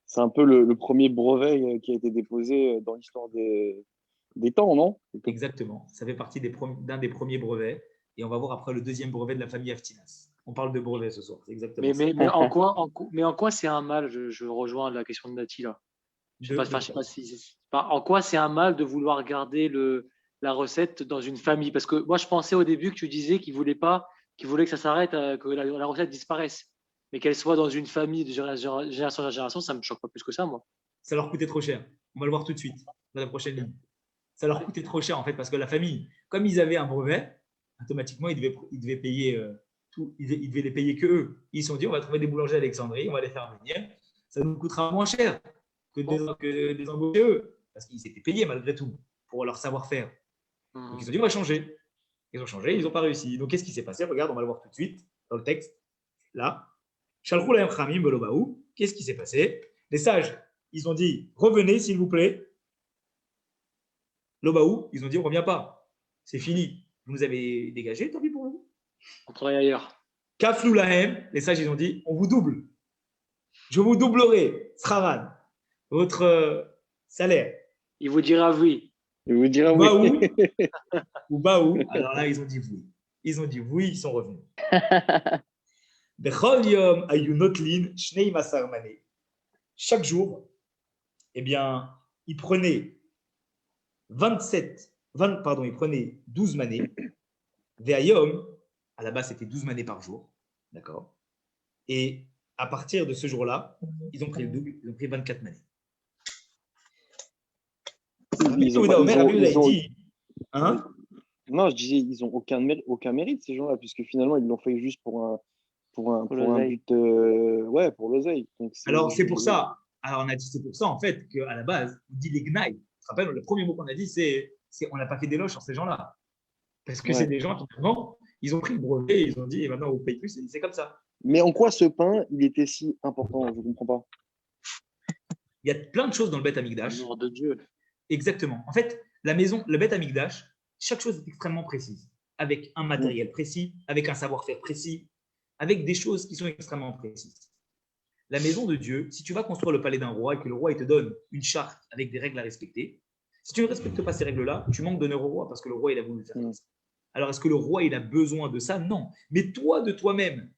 C'est un peu le premier brevet qui a été déposé dans l'histoire des temps, non?
Exactement. Ça fait partie d'un des premiers brevets. Et on va voir après le deuxième brevet de la famille Aftinas. On parle de brevet ce soir. C'est exactement ça.
Mais en quoi c'est un mal? Je rejoins la question de Nati là. En quoi c'est un mal de vouloir garder la recette dans une famille? Parce que moi, je pensais au début que tu disais qu'ils voulaient que ça s'arrête, que la recette disparaisse. Mais qu'elle soit dans une famille de génération en génération, ça ne me choque pas plus que ça, moi.
Ça leur coûtait trop cher. On va le voir tout de suite, dans la prochaine ligne. Ça leur coûtait trop cher, en fait, parce que la famille, comme ils avaient un brevet, automatiquement, ils devaient payer tout. Ils devaient les payer qu'eux. Ils se sont dit, on va trouver des boulangers à Alexandrie, on va les faire venir. Ça nous coûtera moins cher que des embauchés eux. Parce qu'ils s'étaient payés, malgré tout, pour leur savoir-faire. Donc, ils ont dit, on va changer. Ils ont changé, ils n'ont pas réussi. Donc, qu'est-ce qui s'est passé? Regarde, on va le voir tout de suite, dans le texte. Là. Shalchou lahem chamim velo baou. Qu'est-ce qui s'est passé? Les sages, ils ont dit revenez s'il vous plaît. Lobaou, ils ont dit on ne revient pas. C'est fini. Vous nous avez dégagé, tant pis pour vous.
On travaille ailleurs.
Kaflou lahem, les sages, ils ont dit on vous double. Je vous doublerai, Sraran, votre salaire.
Il vous dira oui.
Il vous dira
Baou
oui.
ou Baou. Alors là, ils ont dit oui. Ils ont dit oui, ils sont revenus. Bechol yom ayu notlin shnei masar mané. Chaque jour, eh bien, ils prenaient ils prenaient 12 manées. Ve'ayom, à la base, c'était 12 manées par jour. D'accord? Et à partir de ce jour-là, ils ont pris le double, ils ont pris 24 manées. Hein?
Non, je disais, ils n'ont aucun mérite, ces gens-là, puisque finalement, ils l'ont fait juste pour un but, pour l'oseille.
Alors, c'est pour ça. Alors, on a dit, c'est pour ça, en fait, qu'à la base, on dit les gnailles. Tu te rappelles, le premier mot qu'on a dit, c'est on n'a pas fait d'éloge sur ces gens-là. Parce que c'est des gens qui, finalement, ils ont pris le brevet, ils ont dit, et maintenant, on ne paye plus, c'est comme ça.
Mais en quoi ce pain, il était si important? Je ne comprends pas.
Il y a plein de choses dans le Beth Amikdash.
L'amour de Dieu.
Exactement. En fait, le Beth Amikdash, chaque chose est extrêmement précise, avec un matériel précis, avec un savoir-faire précis, avec des choses qui sont extrêmement précises. La maison de Dieu, si tu vas construire le palais d'un roi et que le roi il te donne une charte avec des règles à respecter, si tu ne respectes pas ces règles-là, tu manques d'honneur au roi parce que le roi il a voulu faire ça. Alors, est-ce que le roi il a besoin de ça? Non. Mais toi, de toi-même,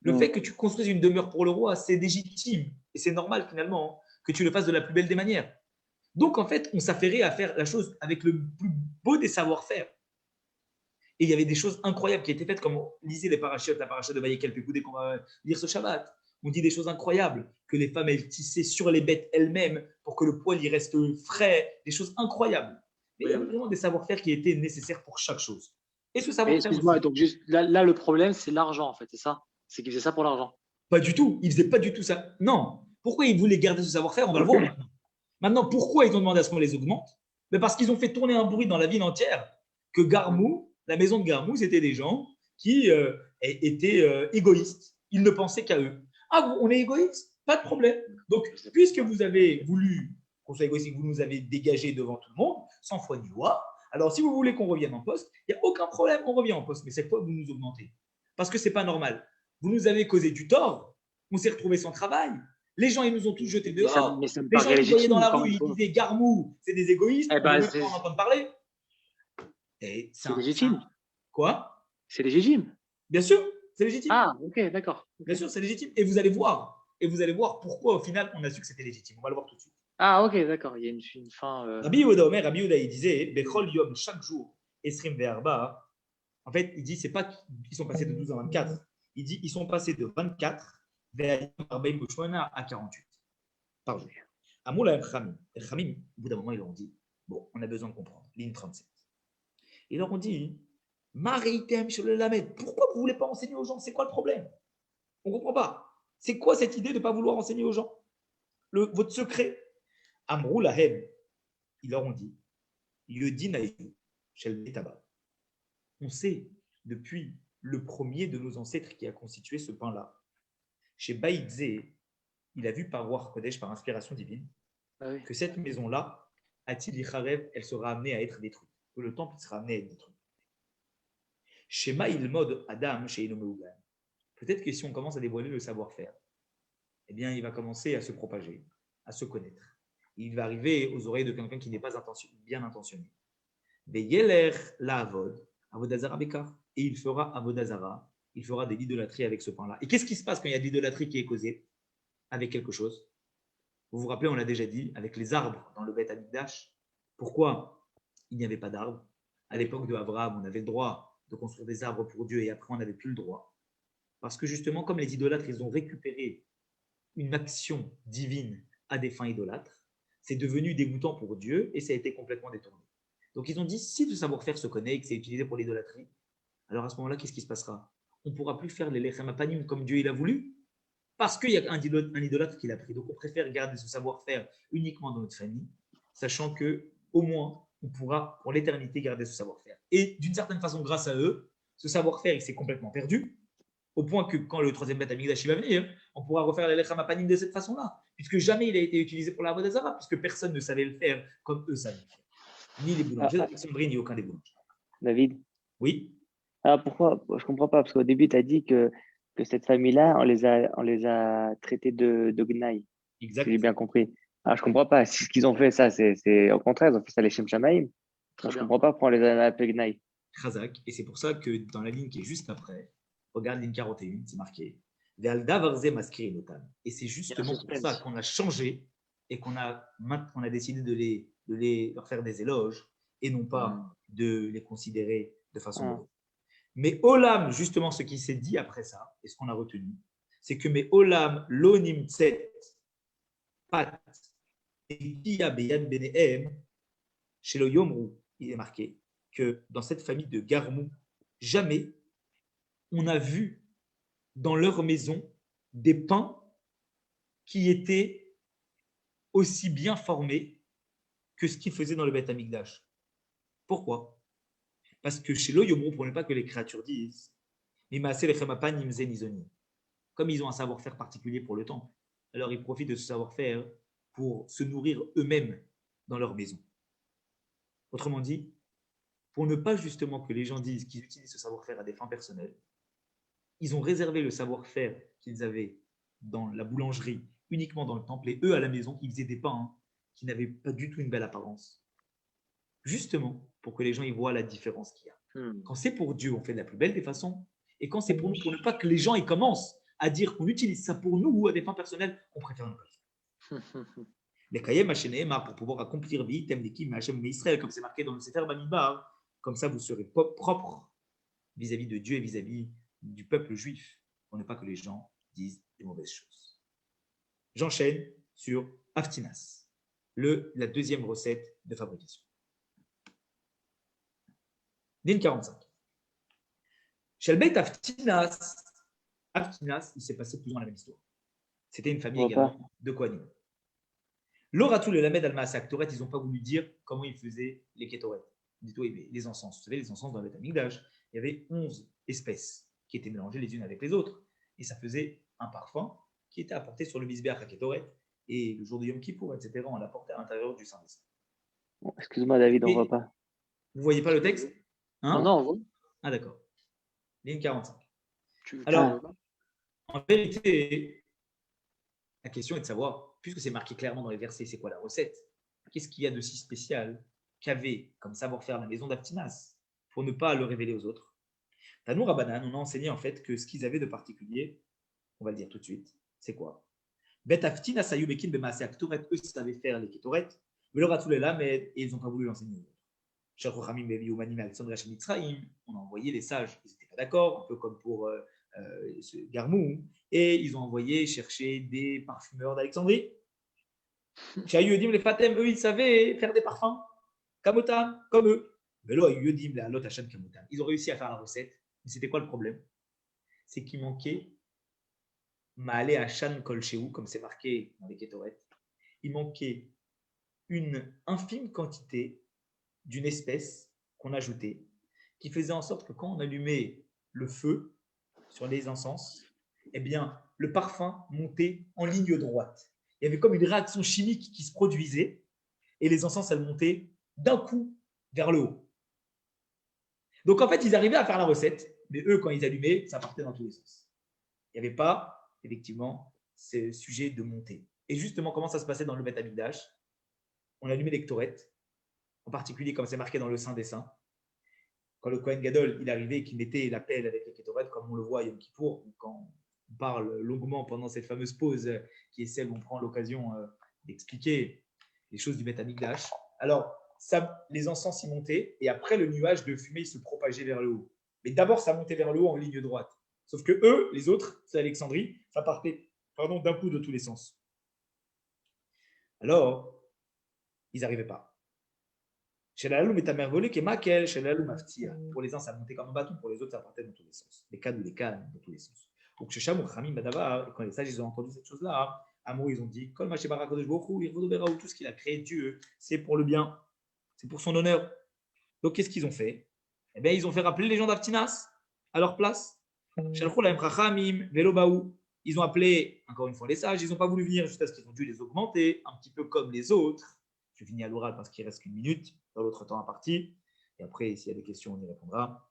le fait que tu construises une demeure pour le roi, c'est légitime et c'est normal finalement que tu le fasses de la plus belle des manières. Donc, en fait, on s'affairait à faire la chose avec le plus beau des savoir-faire. Et il y avait des choses incroyables qui étaient faites, comme on lisait la paracha de Vayekel Pekoudé qu'on va lire ce Shabbat. On dit des choses incroyables, que les femmes, elles tissaient sur les bêtes elles-mêmes pour que le poil y reste frais, des choses incroyables. Mais il y avait vraiment des savoir-faire qui étaient nécessaires pour chaque chose. Et ce savoir-faire.
Excuse-moi, donc juste là, le problème, c'est l'argent, en fait, c'est ça? C'est qu'ils faisaient ça pour l'argent?
Pas du tout. Ils ne faisaient pas du tout ça. Non. Pourquoi ils voulaient garder ce savoir-faire? On va le voir maintenant. Maintenant, pourquoi ils ont demandé à ce qu'on les augmente? Mais parce qu'ils ont fait tourner un bruit dans la ville entière que Garmou, la maison de Garmou, c'était des gens qui étaient égoïstes. Ils ne pensaient qu'à eux. Ah, on est égoïste? Pas de problème. Donc, puisque vous avez voulu qu'on soit égoïste et que vous nous avez dégagé devant tout le monde, sans foi ni loi, alors si vous voulez qu'on revienne en poste, il n'y a aucun problème, on revient en poste. Mais cette fois, vous nous augmentez. Parce que ce n'est pas normal. Vous nous avez causé du tort, on s'est retrouvés sans travail. Les gens, ils nous ont tous jetés dehors.
Mais ça me
Les gens,
paraît
ils voyaient dans la
légitime,
rue, ils disaient Garmou, c'est des égoïstes.
Eh ben,
on en entend parler. Et
c'est légitime.
Quoi?
C'est légitime.
Bien sûr, c'est légitime.
Ah, ok, d'accord.
Bien sûr, c'est légitime. Et vous allez voir. Et vous allez voir pourquoi, au final, on a su que c'était légitime. On va le voir tout de suite.
Ah, ok, d'accord. Il y a une fin.
Rabbi Yehuda Omer, Rabbi Yehuda, il disait Bechol Yom, chaque jour, Esrim Ve'arba. En fait, il dit, c'est pas qu'ils sont passés de 12 à 24. Il dit, ils sont passés de 24 à 48 par jour. Amoul al-Khamim. Al-Khamim, au bout d'un moment, ils leur ont dit, bon, on a besoin de comprendre. Ligne 37. Ils leur ont dit, Maritem sur le Lamed, pourquoi vous ne voulez pas enseigner aux gens? C'est quoi le problème? On ne comprend pas. C'est quoi cette idée de ne pas vouloir enseigner aux gens? Votre secret? Amrou lahem, ils leur ont dit, Yodin aïou, shel betaba. On sait depuis le premier de nos ancêtres qui a constitué ce pain-là. Chez Baïdze, il a vu par Ruach Kodesh, par inspiration divine, que cette maison-là, Atil Icharev, elle sera amenée à être détruite. Que le temple sera amené à être détruit. Chez Maïl Mod Adam, chez Inomeugan. Peut-être que si on commence à dévoiler le savoir-faire, eh bien, il va commencer à se propager, à se connaître. Il va arriver aux oreilles de quelqu'un qui n'est pas bien intentionné. Veyeler la Avod, Avodazara Bekar. Et il fera Avodazara, il fera de l'idolâtrie avec ce pain-là. Et qu'est-ce qui se passe quand il y a de l'idolâtrie qui est causée avec quelque chose? Vous vous rappelez, on l'a déjà dit, avec les arbres dans le Beth Amikdash. Pourquoi il n'y avait pas d'arbres? À l'époque de Abraham, on avait le droit de construire des arbres pour Dieu et après on n'avait plus le droit. Parce que justement, comme les idolâtres, ils ont récupéré une action divine à des fins idolâtres, c'est devenu dégoûtant pour Dieu et ça a été complètement détourné. Donc ils ont dit, si le savoir-faire se connaît et que c'est utilisé pour l'idolâtrie, alors à ce moment-là, qu'est-ce qui se passera? On ne pourra plus faire les lechem apanim comme Dieu il a voulu, parce qu'il y a un idolâtre qui l'a pris. Donc on préfère garder ce savoir-faire uniquement dans notre famille, sachant qu'au moins, on pourra pour l'éternité garder ce savoir-faire. Et d'une certaine façon, grâce à eux, ce savoir-faire, il s'est complètement perdu, Au point que quand le troisième Beth Amikdash va venir, on pourra refaire les Lechem Apanim de cette façon-là, puisque jamais il a été utilisé pour la Avodah Zarah, puisque personne ne savait le faire comme eux savaient le faire. Ni les boulangers d'Alexandrie, ni aucun des boulangers.
David,
Oui.
alors pourquoi? Je ne comprends pas, parce qu'au début, tu as dit que cette famille-là, on les a traités de Gnaï, si
Exact.
j'ai bien compris. Alors, je ne comprends pas. Si ce qu'ils ont fait, ça, c'est au contraire, ils ont fait ça les Shem Shamaïm. Je ne comprends pas pourquoi on les a appelés Gnaï.
Chazak. Et c'est pour ça que dans la ligne qui est juste après, regarde ligne 41, c'est marqué Ve'al davarze maskiri notam. Et c'est justement pour ça qu'on a changé et qu'on a décidé de leur faire des éloges et non pas de les considérer de façon mauvaise. Mais Olam, justement, ce qui s'est dit après ça, et ce qu'on a retenu, c'est que mais Olam lonim tset pat et kia beyad benehem chez le Yomru, il est marqué que dans cette famille de Garmou, jamais on a vu dans leur maison des pains qui étaient aussi bien formés que ce qu'ils faisaient dans le Beth Amikdash. Pourquoi? Parce que chez l'Oyomon, pour ne pas que les créatures disent, comme ils ont un savoir-faire particulier pour le temple, alors ils profitent de ce savoir-faire pour se nourrir eux-mêmes dans leur maison. Autrement dit, pour ne pas justement que les gens disent qu'ils utilisent ce savoir-faire à des fins personnelles, ils ont réservé le savoir-faire qu'ils avaient dans la boulangerie uniquement dans le temple, et eux à la maison, ils faisaient des pains qui n'avaient pas du tout une belle apparence. Justement, pour que les gens y voient la différence qu'il y a. Quand c'est pour Dieu, on fait de la plus belle des façons, et quand c'est pour nous, pour ne pas que les gens ils commencent à dire qu'on utilise ça pour nous ou à des fins personnelles, on préfère ne pas le faire. Les Kayem Hashem pour pouvoir accomplir vite, Hashem Israël, comme c'est marqué dans le Sefer Bamidbar, comme ça vous serez propre vis-à-vis de Dieu et vis-à-vis du peuple juif, pour ne pas que les gens disent des mauvaises choses. J'enchaîne sur Aftinas, la deuxième recette de fabrication. Din 45. Chez le Beit Aftinas, il s'est passé plus ou moins la même histoire. C'était une famille également de Kohanim. L'oratul et la Lamed Alma Aktoret, ils n'ont pas voulu dire comment ils faisaient les Ketoret, les encens. Vous savez, les encens dans le Beit Amikdash, il y avait 11 espèces qui étaient mélangées les unes avec les autres. Et ça faisait un parfum qui était apporté sur le Mizbeach à Ketoret. Et le jour de Yom Kippour, etc., on l'apportait à l'intérieur du Saint-Esprit.
Bon, excuse-moi, David, on ne voit pas.
Vous ne voyez pas le texte?
Non, on voit.
Ah, d'accord. Ligne 45. Alors, en vérité, la question est de savoir, puisque c'est marqué clairement dans les versets, c'est quoi la recette? Qu'est-ce qu'il y a de si spécial qu'avait comme savoir-faire la maison d'Aftinas pour ne pas le révéler aux autres? Tanou Rabbanan, on a enseigné en fait que ce qu'ils avaient de particulier, on va le dire tout de suite, c'est quoi? Bet Aftinas ayubekin bemaase aktoret, eux savaient faire les ketoret, mais leur atout les lamed, et ils n'ont pas voulu l'enseigner aux autres. On a envoyé les sages, ils n'étaient pas d'accord, un peu comme pour ce Garmou, et ils ont envoyé chercher des parfumeurs d'Alexandrie. Les Fatem, eux, ils savaient faire des parfums, Kamotam, comme eux. Mais là, ils ont réussi à faire la recette, mais c'était quoi le problème? C'est qu'il manquait Ma'ale Hashan Kol Shehu, comme c'est marqué dans les Ketoret, il manquait une infime quantité d'une espèce qu'on ajoutait, qui faisait en sorte que quand on allumait le feu sur les encens, eh bien, le parfum montait en ligne droite. Il y avait comme une réaction chimique qui se produisait, et les encens, elles montaient d'un coup vers le haut. Donc, en fait, ils arrivaient à faire la recette, mais eux, quand ils allumaient, ça partait dans tous les sens. Il n'y avait pas, effectivement, ce sujet de montée. Et justement, comment ça se passait dans le Beth Amikdash? On allumait les ktorettes, en particulier comme c'est marqué dans le Saint des Saints. Quand le Kohen Gadol, il arrivait et qu'il mettait la pelle avec les kétorettes, comme on le voit à Yom Kippour, quand on parle longuement pendant cette fameuse pause qui est celle où on prend l'occasion d'expliquer les choses du Beth Amikdash. Alors, ça, les encens s'y montaient et après le nuage de fumée se propageait vers le haut. Mais d'abord, ça montait vers le haut en ligne droite. Sauf que eux, les autres, c'est Alexandrie, ça partait d'un coup de tous les sens. Alors, ils n'arrivaient pas. Chez la loum est amervolé qui est maquel, chez la loum aftia. Pour les uns, ça montait comme un bâton, pour les autres, ça partait dans tous les sens. Les cannes ou les cannes, dans tous les sens. Donc, chez Cham ou Khamim Badavar, et quand les sages ils ont entendu cette chose-là, Amour, ils ont dit Kol Maché Barakodesh Bochou, il tout ce qu'il a créé, Dieu, c'est pour le bien, c'est pour son honneur. Donc, qu'est-ce qu'ils ont fait? Eh bien, ils ont fait rappeler les gens d'Aftinas à leur place. Shalchou lahem chachamim velo baou. Ils ont appelé, encore une fois, les sages. Ils n'ont pas voulu venir jusqu'à ce qu'ils ont dû les augmenter, un petit peu comme les autres. Je finis à l'oral parce qu'il reste qu'une minute. Dans l'autre temps imparti. Et après, s'il y a des questions, on y répondra.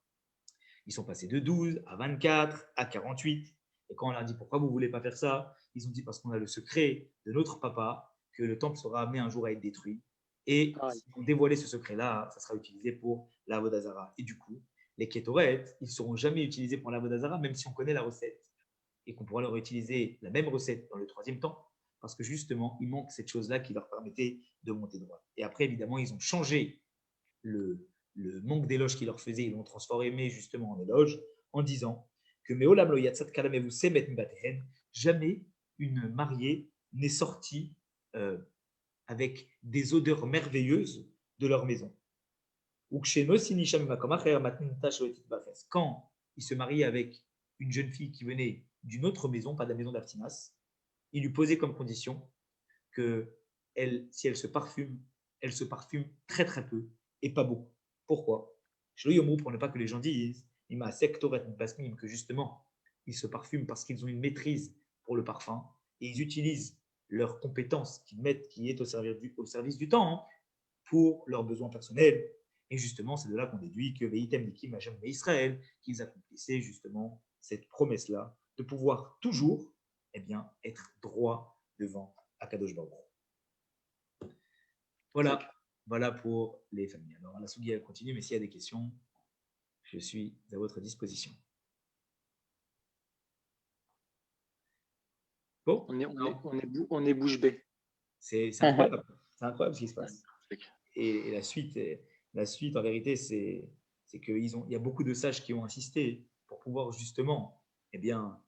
Ils sont passés de 12 à 24 à 48. Et quand on leur dit pourquoi vous ne voulez pas faire ça, ils ont dit parce qu'on a le secret de notre papa, que le temple sera amené un jour à être détruit. Et si on dévoilait ce secret-là, ça sera utilisé pour l'Avodah Zarah. Et du coup, les Kétoret, ils ne seront jamais utilisés pour l'Avodah Zarah, même si on connaît la recette. Et qu'on pourra leur utiliser la même recette dans le troisième temps. Parce que justement, il manque cette chose-là qui leur permettait de monter droit. Et après, évidemment, ils ont changé le manque d'éloge qu'ils leur faisaient, ils l'ont transformé justement en éloge, en disant que jamais une mariée n'est sortie avec des odeurs merveilleuses de leur maison. Quand il se mariait avec une jeune fille qui venait d'une autre maison, pas de la maison d'Aftinas, il lui posait comme condition que si elle se parfume très très peu et pas beaucoup. Pourquoi? Pour ne pas que les gens disent que justement, ils se parfument parce qu'ils ont une maîtrise pour le parfum et ils utilisent leur compétence qui est au service du temps pour leurs besoins personnels. Et justement, c'est de là qu'on déduit que Veitem Nikim Hashem Israël, qu'ils accomplissaient justement cette promesse-là de pouvoir toujours être droit devant Akadosh Baruch Hu. Voilà pour les familles. Alors, la Sougia continue, mais s'il y a des questions, je suis à votre disposition. Bon,
on est bouche bée.
C'est incroyable. C'est incroyable ce qui se passe. Et la suite, en vérité, c'est qu'il y a beaucoup de sages qui ont insisté pour pouvoir justement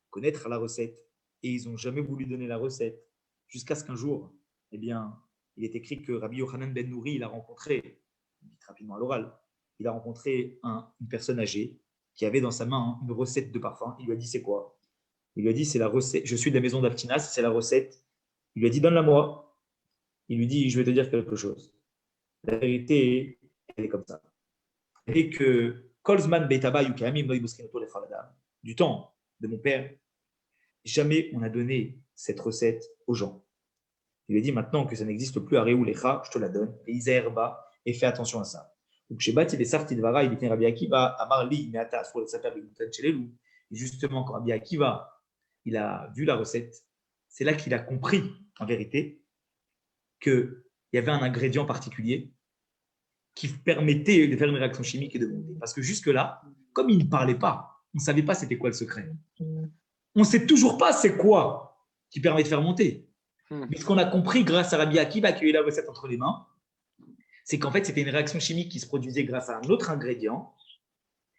connaître la recette. Et ils n'ont jamais voulu donner la recette. Jusqu'à ce qu'un jour, il est écrit que Rabbi Yochanan ben Nouri, il a rencontré, vite rapidement à l'oral, il a rencontré une personne âgée qui avait dans sa main une recette de parfum. Il lui a dit, c'est quoi? Il lui a dit, c'est la recette. Je suis de la maison d'Aftinas, c'est la recette. Il lui a dit, donne-la moi. Il lui dit, je vais te dire quelque chose. La vérité, elle est comme ça. Et que Kolzman Beitaba Yukamim du temps de mon père, jamais on a donné cette recette aux gens. Il lui a dit maintenant que ça n'existe plus à Réoulecha, je te la donne, et Isaerba, et fais attention à ça. Donc chez Bat, il est sorti de Vara, il était Rabbi Akiva, Amarli, Meata, sur le Saper, et justement, quand Rabbi Akiva, il a vu la recette, c'est là qu'il a compris, en vérité, qu'il y avait un ingrédient particulier qui permettait de faire une réaction chimique et de monter. Parce que jusque-là, comme il ne parlait pas, on ne savait pas c'était quoi le secret. On ne sait toujours pas c'est quoi qui permet de faire monter. Mais ce qu'on a compris grâce à Rabbi Akiva qui a eu la recette entre les mains, c'est qu'en fait, c'était une réaction chimique qui se produisait grâce à un autre ingrédient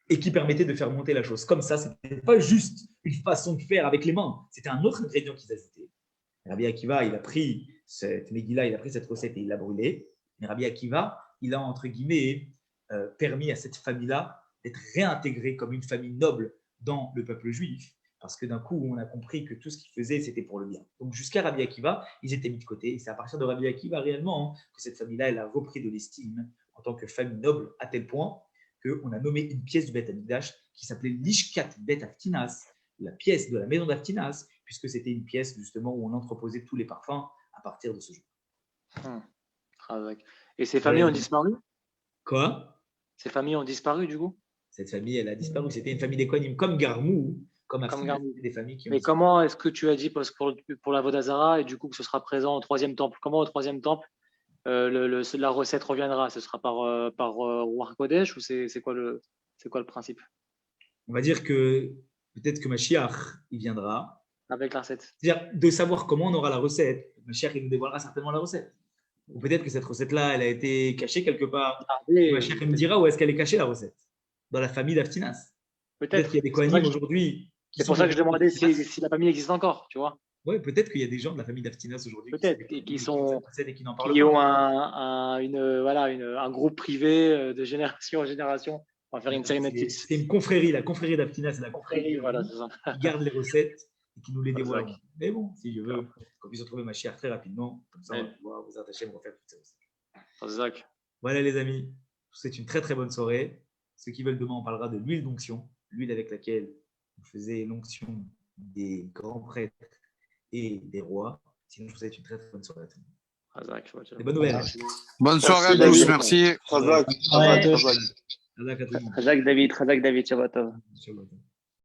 et qui permettait de faire monter la chose. Comme ça, ce n'était pas juste une façon de faire avec les mains, c'était un autre ingrédient qu'ils ajoutaient. Rabbi Akiva, il a pris cette Megillah, il a pris cette recette et il l'a brûlée. Mais Rabbi Akiva, il a, entre guillemets, permis à cette famille-là d'être réintégrée comme une famille noble dans le peuple juif. Parce que d'un coup, on a compris que tout ce qu'ils faisaient, c'était pour le bien. Donc, jusqu'à Rabbi Akiva, ils étaient mis de côté. Et c'est à partir de Rabbi Akiva, réellement, que cette famille-là, elle a repris de l'estime en tant que famille noble, à tel point qu'on a nommé une pièce du Beth Amikdash qui s'appelait l'Ishkat Bet Aftinas, la pièce de la maison d'Aftinas, puisque c'était une pièce, justement, où on entreposait tous les parfums à partir de ce jour.
Et ces familles ont disparu?
Quoi?
Ces familles ont disparu, du coup?
Cette famille, elle a disparu. C'était une famille d'économes comme Garmou, comme Aftinas, des familles qui ont
Mais
disparu.
comment est-ce que tu as dit pour la Vodazara et du coup que ce sera présent au troisième temple? Comment au troisième temple la recette reviendra? Ce sera par Ruach Kodesh ou c'est quoi le principe?
On va dire que peut-être que Mashiach, il viendra.
Avec la recette.
C'est-à-dire de savoir comment on aura la recette. Mashiach, il nous dévoilera certainement la recette. Ou peut-être que cette recette-là, elle a été cachée quelque part. Mashiach, il nous dira où est-ce qu'elle est cachée, la recette. Dans la famille d'Aftinas. Peut-être qu'il y a des Kohanim aujourd'hui.
C'est pour ça que je demandais si la famille existe encore, tu vois.
Oui, peut-être qu'il y a des gens de la famille d'Aftinas aujourd'hui
qui ont un groupe privé de génération en génération. On va faire une série Netflix.
C'est une confrérie, la confrérie d'Aftinas, c'est la confrérie
voilà, c'est ça.
qui garde les recettes et qui nous les dévoile. Mais bon, si je veux qu'on puisse retrouver Mashiach très rapidement, comme ça on va pouvoir vous attacher à refaire toutes ces recettes. Voilà les amis, je vous souhaite une très très bonne soirée. Ceux qui veulent demain, on parlera de l'huile d'onction, l'huile avec laquelle on faisait l'onction des grands prêtres et des rois. Sinon, je vous souhaite une très bonne soirée à tous. Des bonnes nouvelles.
Bonne soirée à
David.
tous, merci.
Razak,
Ouais.
Razak, Razak.
Razak à tout le monde.
Razak David, Shabbat Tov.
Shabbat.